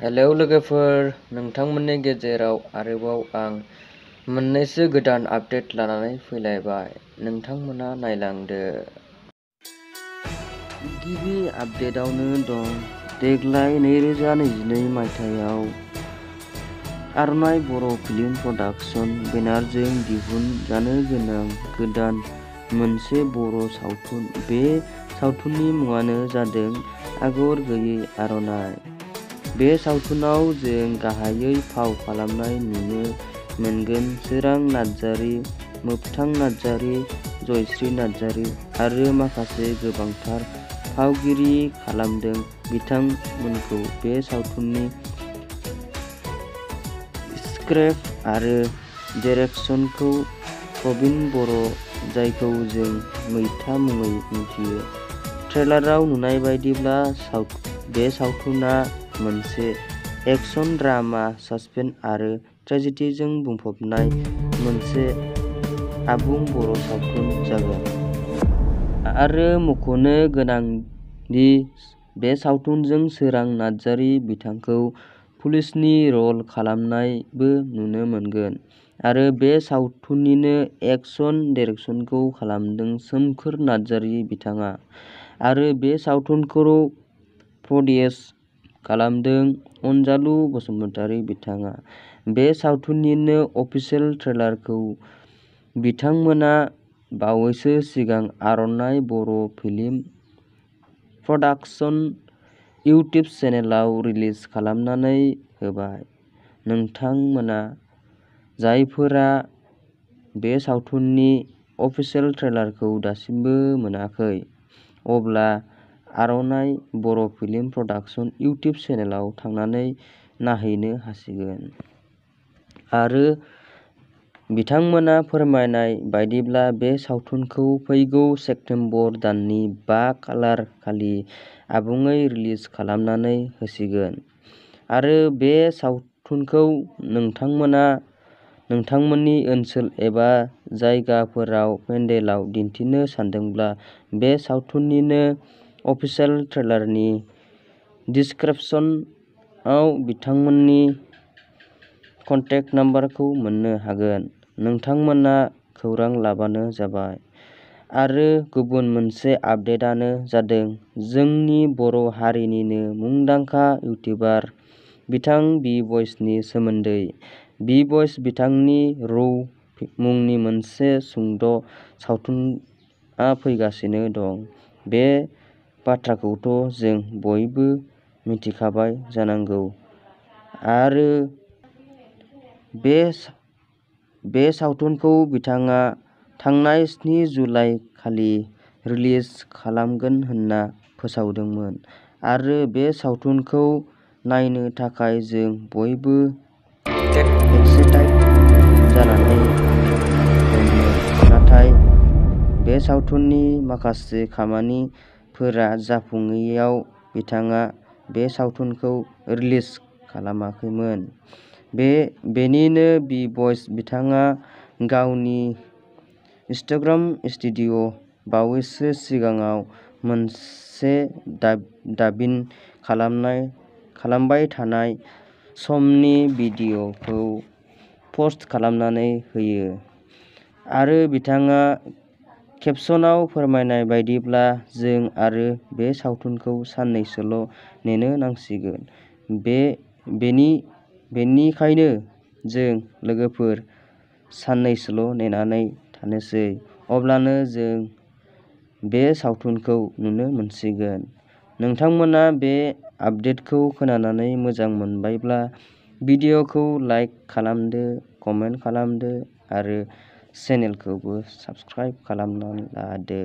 Hello लोगोफोर, नोंथांमोननि गेजेराव आरोबाव आं मोननैसो गोदान आपडेट लानानै फैलायबाय। नोंथांमोना नायलांदो। गिबि आपडेटआवनो दं देग्लाय 2022 मायथाइयाव आर'नाइ बर' फिल्म प्रडाक्शन बेनारजों दिहुनजानो गोनां गोदान मोनसे बर' सावथुन। बे सावथुननि मुङानो जादों आगर गैयै आर'नाइ। बे सावथुनाव जों गाहायै फाव खालामनाय नुनो मोनगोन swrang Narzary, mwkthang Narzary, joyshree Narzary आरो माखासे गोबांथार फावगिरि खालामदों बिथांमोनखौ। बे सावथुननि स्क्रिप्ट आरो डिरेक्शनखौ प्रबिन बर', जायखौ जों मैथा मुङै मिथियो। ट्रेलाराव नुनाय बायदिब्ला बे सावथुना मोनसे एक्शन ड्रामा सासपेन्स आरो ट्रेजेडीजों बुंफबनाय मोनसे आबुं बर' सावथुन जागोन। आरो मख'नो गोनांदि बे सावथुनजों swrang नार्जारी बिथांखौ पुलिसनि रल खालामनायबो नुनो मोनगोन। आरो बे सावथुननिनो एक्शन डिरेक्शनखौ खालामदों सोमखोर नार्जारी बिथाङा। आरो बे सावथुनखौ प्रडिउस खालामदों अनजालु बसुमतारी बिथाङा। बे सावथुननिनो अफिसियेल ट्रेलारखौ बिथांमोना बावैसो सिगां आर'नाइ बर' फिल्म प्रडाक्शन इउटिउब चेनेलाव रिलिज खालामनानै होबाय। नोंथांमोना जायफोरा बे सावथुननि अफिसियेल ट्रेलारखौ दासिमबो मोनाखै, अब्ला आर'नाइ बर' फिल्म प्रडाक्शन इउटिउब चेनेलाव थांनानै नायहैनो हासिगोन। आरो बिथांमोना फोरमायनाय बायदिब्ला बे सावथुनखौ फैगौ सेप्तेम्बर दाननि 5 खालार खालि आबुङै रिलिज खालामनानै होसिगोन। आरो बे सावथुनखौ नोंथांमोना नोंथांमोननि ओनसोल एबा जायगाफोराव पेन्डेलाव दिन्थिनो सानदोंब्ला बे सावथुननिनो अफिसियेल ट्रेलारनि डिस्क्रिप्शनआव बिथांमोननि कन्टेक्ट नाम्बारखौ मोननो हागोन। नोंथांमोना खौरां लाबानो जाबाय। आरो गुबुन मोनसे आपडेटआनो जादों जोंनि बर' हारिनिनो मुंदांखा इउटिउबार बिथां बि बयसनि सोमोन्दै। बि बयस बिथांनि रौ मुंनि मोनसे सुंद' सावथुनआ फैगासिनो दं। बे बाथ्राखौथ' जों बयबो मिथिखाबाय जानांगौ। आरो बे सावथुनखौ बिथाङा थांनाय 7 जुलाइ खालि रिलिज खालामगोन होनना फोसावदोंमोन। आरो बे सावथुनखौ नायनो थाखाय जों बयबो एक्साइटेड जानानै दंमोन। नाथाय बे सावथुननि माखासे खामानिफोरा जाफुङैयाव बिथाङा बे सावथुनखौ रिलिज खालामाखैमोन। बेनिनो बि बयस बिथाङा गावनि इन्स्टाग्राम स्ट'रियाव बावैसो सिगाङाव मोनसे दाबिं खालामबाय थानाय समनि भिडिअ'खौ पस्ट खालामनानै होयो। आरो बिथाङा केपशनाव फोरमायनाय बायदिब्ला जों आरो बे सावथुनखौ साननैसोल' नेनो नांसिगोन। बेनिखायनो जों लोगोफोर साननैसोल' नेनानै थानोसै, अब्लानो जों बे सावथुनखौ नुनो मोनसिगोन। नोंथांमोना बे आपडेटखौ खोनानानै मोजां मोनबायब्ला भिडिअ'खौ लाइक खालामदो, कमेन्ट खालामदो आरो चेनेलखौबो साबस्क्राइब खालामनानै लादो।